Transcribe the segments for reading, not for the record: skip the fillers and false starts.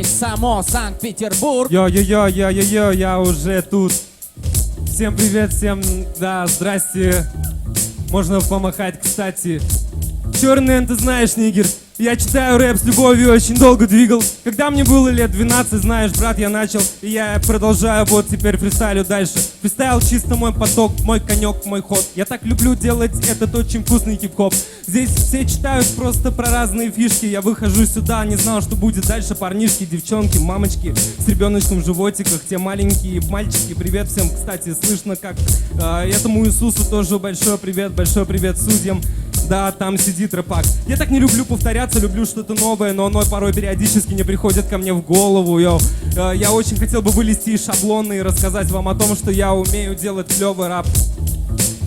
само Санкт-Петербург. Йо-йо-йо-йо-йо-йо, я уже тут. Всем привет, всем, да, здрасте. Можно помахать, кстати. Черный, ты знаешь, нигер. Я читаю рэп с любовью, очень долго двигал. Когда мне было лет 12, знаешь, брат, я начал. И я продолжаю, вот теперь фристайлю дальше. Фристайл чисто мой поток, мой конек, мой ход. Я так люблю делать этот очень вкусный хип-хоп. Здесь все читают просто про разные фишки. Я выхожу сюда, не знал, что будет дальше. Парнишки, девчонки, мамочки с ребеночком в животиках. Те маленькие мальчики, привет всем. Кстати, слышно, как этому Иисусу тоже большой привет судьям. Да, там сидит рэпак. Я так не люблю повторяться, люблю что-то новое, но оно порой периодически не приходит ко мне в голову. Я очень хотел бы вылезти из шаблона и рассказать вам о том, что я умею делать клевый рэп.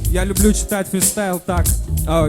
Я люблю читать фристайл так.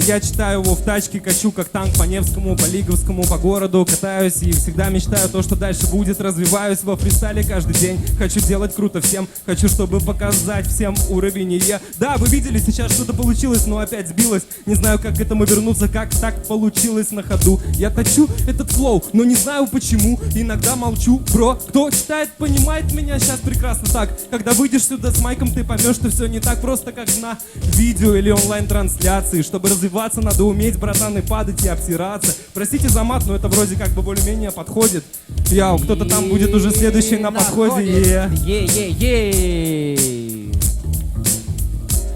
Я читаю его в тачке, качу как танк по Невскому, по Лиговскому, по городу катаюсь и всегда мечтаю то, что дальше будет. Развиваюсь во фристайле каждый день. Хочу делать круто всем, хочу, чтобы показать всем уровень. И да, вы видели, сейчас что-то получилось, но опять сбилось. Не знаю, как к этому вернуться, как так получилось на ходу. Я точу этот флоу, но не знаю почему. Иногда молчу, бро. Кто читает, понимает меня сейчас прекрасно так. Когда выйдешь сюда с майком, ты поймешь, что все не так просто, как на видео или онлайн-трансляции. Чтобы развиваться, надо уметь, братан, и падать, и обсираться. Простите за мат, но это вроде как бы более-менее подходит. Кто-то там будет уже следующий на подходе. Е-е-е.